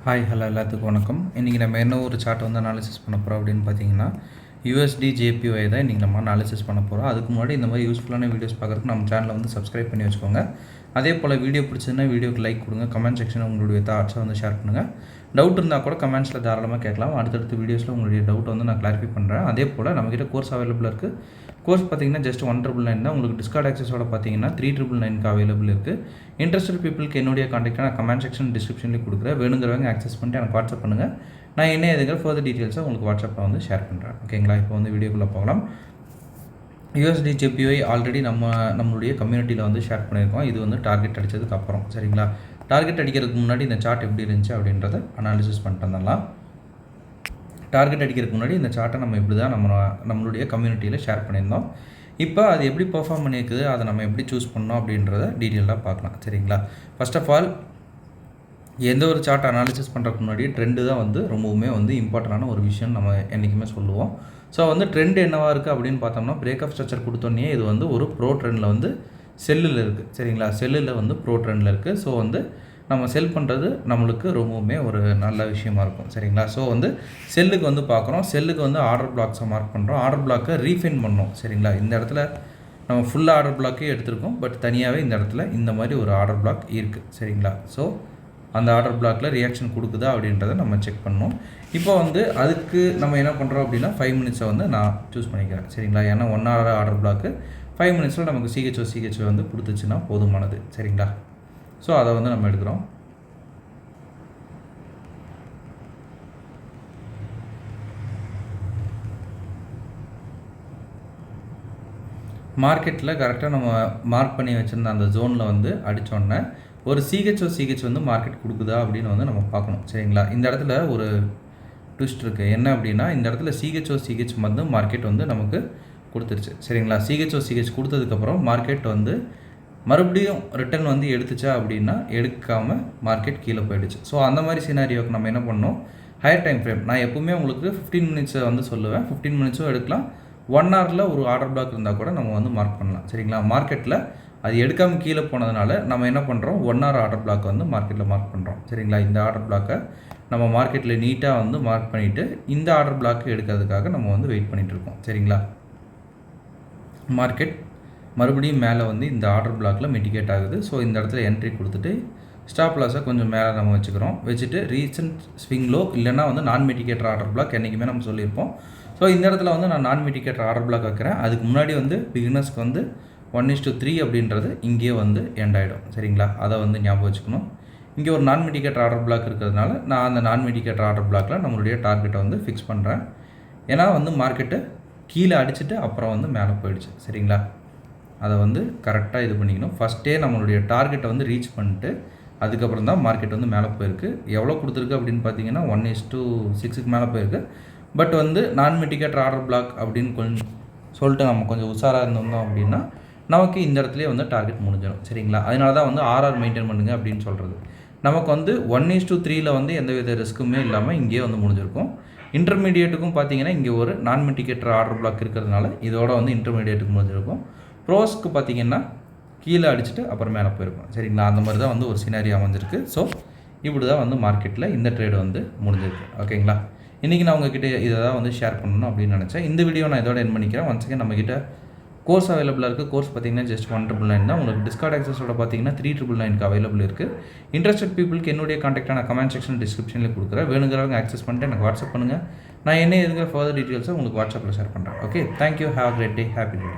Hi hello எல்லாத்துக்கும் வணக்கம். இன்றைக்கி நம்ம என்ன ஒரு சார்ட் வந்து அனாலிசிஸ் பண்ண போகிறோம் அப்படின்னு பார்த்தீங்கன்னா யூஎஸ்டி ஜேபிஒய் தான் இன்றைக்கி நம்ம அனாலிசிஸ் பண்ண போகிறோம். அதுக்கு முன்னாடி இந்த மாதிரி யூஸ்ஃபுல்லான வீடியோஸ் பார்க்குறதுக்கு நம்ம சேனலை வந்து சப்ஸ்கிரைப் பண்ணி வச்சுக்கோங்க. அதே போல் வீடியோ பிடிச்சதுன்னா வீடியோக்கு லைக் கொடுங்க, கமெண்ட் செக்ஷனில் உங்களுடைய தாட்ஸை வந்து ஷேர் பண்ணுங்கள். டவுட் இருந்தால் கூட கமெண்ட்ஸில் தாராளமாக கேட்கலாம். அடுத்தடுத்த வீடியோஸில் உங்களுடைய டவுட் வந்து நான் கிளாரிஃபை பண்ணுறேன். அதே போல் நம்மக்கிட்ட கோர்ஸ் அவைலபிளாக இருக்குது. கோர்ஸ் பார்த்தீங்கன்னா ஜஸ்ட் 199 தான். உங்களுக்கு டிஸ்கார்ட் ஆக்சஸோட பார்த்தீங்கன்னா 3999க்கு அவைலபிள் இருக்குது. இன்ட்ரெஸ்டட் பீப்புளுக்கு என்னுடைய கான்டாக்டாக நான் கமெண்ட் செக்ஷன் டிஸ்கிரிப்ஷன்லேயே கொடுக்குறேன். வேணுங்கிறவங்க ஆக்சஸ் பண்ணிட்டு எனக்கு வாட்ஸ்அப் பண்ணுங்கள். நான் என்ன எதுங்கிற ஃபர்தர் டீட்டெயில்ஸை உங்களுக்கு வாட்ஸ்அப்பில் வந்து ஷேர் பண்ணுறேன். ஓகேங்களா? இப்போ வந்து வீடியோக்குள்ளே போகலாம். யூஎஸ்டி ஜேபிஒய் ஆல்ரெடி நம்மளுடைய கம்யூனிட்டியில் வந்து ஷேர் பண்ணியிருக்கோம். இது வந்து டார்கெட் அடித்ததுக்கு அப்புறம், சரிங்களா? டார்கெட் அடிக்கிறதுக்கு முன்னாடி இந்த சார்ட் எப்படி இருந்துச்சு அப்படின்றத அனாலிசிஸ் பண்ணிட்டு வந்துடலாம். டார்கெட் அடிக்கிறதுக்கு முன்னாடி இந்த சார்ட்டை நம்ம இப்படி தான் நம்மளுடைய கம்யூனிட்டியில் ஷேர் பண்ணியிருந்தோம். இப்போ அது எப்படி பெர்ஃபார்ம் பண்ணியிருக்குது, அதை நம்ம எப்படி சூஸ் பண்ணோம் அப்படின்றத டீட்டெயிலாக பார்க்கலாம், சரிங்களா? ஃபர்ஸ்ட் ஆஃப் ஆல் எந்த ஒரு சார்ட் அனாலிசிஸ் பண்ணுறதுக்கு முன்னாடி ட்ரெண்டு தான் வந்து ரொம்பவுமே வந்து இம்பார்ட்டண்டான ஒரு விஷயம் நம்ம என்றைக்குமே சொல்லுவோம். ஸோ வந்து ட்ரெண்ட் என்னவாக இருக்குது அப்படின்னு பார்த்தோம்னா, பிரேக் ஆஃப் ஸ்ட்ரக்சர் கொடுத்தோன்னே இது வந்து ஒரு ப்ரோ ட்ரெண்டில் வந்து செல்லில் இருக்குது, சரிங்களா? செல்லில் வந்து ப்ரோ ட்ரெண்டில் இருக்குது. ஸோ வந்து நம்ம செல் பண்ணுறது நம்மளுக்கு ரொம்பவுமே ஒரு நல்ல விஷயமா இருக்கும், சரிங்களா? ஸோ வந்து செல்லுக்கு வந்து பார்க்குறோம். செல்லுக்கு வந்து ஆர்டர் பிளாக்ஸை மார்க் பண்ணுறோம். ஆர்டர் பிளாக்கை ரீஃபைன் பண்ணோம், சரிங்களா? இந்த இடத்துல நம்ம ஃபுல் ஆர்டர் பிளாக்கே எடுத்திருக்கோம். பட் தனியாகவே இந்த இடத்துல இந்த மாதிரி ஒரு ஆர்டர் பிளாக் இருக்குது, சரிங்களா? ஸோ அந்த ஆர்டர் பிளாக்கில் ரியாக்ஷன் கொடுக்குதா அப்படின்றத நம்ம செக் பண்ணணும். இப்போ வந்து அதுக்கு நம்ம என்ன பண்ணுறோம் அப்படின்னா 5 மினிட்ஸை வந்து நான் சூஸ் பண்ணிக்கிறேன், சரிங்களா? ஏன்னா 1 hour ஆர்டர் பிளாக்கு 5 மினிட்ஸில் நமக்கு சிஹெச்ஓ வந்து கொடுத்துச்சுன்னா போதுமானது, சரிங்களா? ஸோ அதை வந்து நம்ம எடுக்கிறோம். மார்க்கெட்டில் கரெக்டாக நம்ம மார்க் பண்ணி வச்சுருந்த அந்த ஜோனில் வந்து அடித்தோடனே ஒரு சிஹெச் வந்து மார்க்கெட் கொடுக்குதா அப்படின்னு வந்து நம்ம பார்க்கணும், சரிங்களா? இந்த இடத்துல ஒரு ட்விஸ்ட் இருக்குது. என்ன அப்படின்னா, இந்த இடத்துல சிஹெச் வந்து மார்க்கெட் வந்து நமக்கு கொடுத்துருச்சு, சரிங்களா? சிஹெச் கொடுத்ததுக்கப்புறம் மார்க்கெட் வந்து மறுபடியும் ரிட்டர்ன் வந்து எடுத்துச்சா அப்படின்னா எடுக்காமல் மார்க்கெட் கீழே போயிடுச்சு. ஸோ அந்த மாதிரி சினாரியோக்கு நம்ம என்ன பண்ணோம், ஹையர் டைம் ஃப்ரேம் நான் எப்போவுமே உங்களுக்கு 15 மினிட்ஸை வந்து சொல்லுவேன். 15 மினிட்ஸும் எடுக்கலாம். 1 hourல ஒரு ஆர்டர் பிளாக் இருந்தால் கூட நம்ம வந்து மார்க் பண்ணலாம், சரிங்களா? மார்க்கெட்டில் அது எடுக்காமல் கீழே போனதுனால நம்ம என்ன பண்ணுறோம், 1 hour ஆர்டர் பிளாக் வந்து மார்க்கெட்டில் மார்க் பண்ணுறோம், சரிங்களா? இந்த ஆர்டர் பிளாக்கை நம்ம மார்க்கெட்டில் நீட்டாக வந்து மார்க் பண்ணிவிட்டு இந்த ஆர்டர் பிளாக்கு எடுக்கிறதுக்காக நம்ம வந்து வெயிட் பண்ணிகிட்டு இருக்கோம், சரிங்களா? மார்க்கெட் மறுபடியும் மேலே வந்து இந்த ஆர்டர் பிளாக்கில் மிட்டிகேட் ஆகுது. ஸோ இந்த இடத்துல என்ட்ரி கொடுத்துட்டு ஸ்டாப் லாஸை கொஞ்சம் மேலே நம்ம வச்சுட்டு ரீசன்ட் ஸ்விங் லோ இல்லைனா வந்து நான் மிட்டிகேட்டர் ஆர்டர் பிளாக் என்றைக்குமே நம்ம சொல்லியிருப்போம். ஸோ இந்த இடத்துல வந்து நான் நான் மிட்டிகேட்டர் ஆர்டர் பிளாக் வைக்கிறேன். அதுக்கு முன்னாடி வந்து பிகினர்ஸ்க்கு வந்து 1:3 அப்படின்றது இங்கேயே வந்து எண்ட் ஆகிடும், சரிங்களா? அதை வந்து ஞாபகம் வச்சுக்கணும். இங்கே ஒரு நான் மிட்டிகேட்டர் ஆர்டர் பிளாக் இருக்கிறதுனால நான் அந்த நான் மிட்டிகேட்டர் ஆர்டர் பிளாக்கில் நம்மளுடைய டார்கெட்டை வந்து ஃபிக்ஸ் பண்ணுறேன். ஏன்னா வந்து மார்க்கெட்டு கீழே அடிச்சுட்டு அப்புறம் வந்து மேலே போயிடுச்சு, சரிங்களா? அதை வந்து கரெக்டாக இது பண்ணிக்கணும். ஃபஸ்ட்டே நம்மளுடைய டார்கெட்டை வந்து ரீச் பண்ணிட்டு அதுக்கப்புறம் தான் மார்க்கெட் வந்து மேலே போயிருக்கு. எவ்வளோ கொடுத்துருக்கு அப்படின்னு பார்த்தீங்கன்னா 1:6க்கு மேலே போயிருக்கு. பட் வந்து நான் மிட்டிகேட்டர் ஆர்டர் பிளாக் அப்படின்னு கொஞ்சம் சொல்லிட்டு நம்ம கொஞ்சம் உஷாராக இருந்தோம் அப்படின்னா நமக்கு இந்த இடத்துலேயே வந்து டார்கெட் முடிஞ்சிடும், சரிங்களா? அதனால தான் வந்து ஆர்ஆர் மெயின்டைன் பண்ணுங்க அப்படின்னு சொல்கிறது. நமக்கு வந்து 1:3ல் வந்து எந்தவித ரிஸ்க்குமே இல்லாமல் இங்கேயே வந்து முடிஞ்சிருக்கும். இன்டர்மீடியேட்டுக்கும் பார்த்தீங்கன்னா இங்கே ஒரு நான் மிட்டிகேட்டர் ஆர்டர் பிளாக் இருக்கிறதுனால இதோட வந்து இன்டர்மீடியேட்டுக்கு முடிஞ்சிருக்கும். ப்ரோஸ்க்கு பார்த்தீங்கன்னா கீழே அடிச்சுட்டு அப்புறம் மேலே போயிருக்கும், சரிங்களா? அந்த மாதிரி தான் வந்து ஒரு சினாரி அமைஞ்சிருக்கு. ஸோ இப்படி தான் வந்து மார்க்கெட்டில் இந்த ட்ரேடு வந்து முடிஞ்சிருக்கு, ஓகேங்களா? இன்றைக்கி நான் உங்ககிட்ட இதை தான் வந்து ஷேர் பண்ணணும் அப்படின்னு நினச்சேன். இந்த வீடியோ நான் இதோட என் பண்ணிக்கிறேன். ஒன்ஸ் அகேன் நம்மக்கிட்ட கோர்ஸ் அவைலபிளாக இருக்குது. கோர்ஸ் பார்த்தீங்கன்னா ஜஸ்ட் 199 தான். உங்களுக்கு டிஸ்கார்ட் ஆக்சஸோட பார்த்தீங்கன்னா 3999க்கு அவைலபிள் இருக்குது. இன்ட்ரெஸ்டட் பீப்புளுக்கு என்னுடைய கான்டாக்டாக நான் கமெண்ட் செக்ஷன் டிஸ்கிரிப்ஷனில் கொடுக்குறேன். வேணுங்கிறவங்க ஆக்சஸ் பண்ணிட்டு எனக்கு வாட்ஸ்அப் பண்ணுங்கள். நான் என்ன எதுங்கிற ஃபர்தர் டீட்டெயில்ஸை உங்களுக்கு வாட்ஸ்அப்பில் ஷேர் பண்ணுறேன். Okay, thank you. Have a great day. Happy day.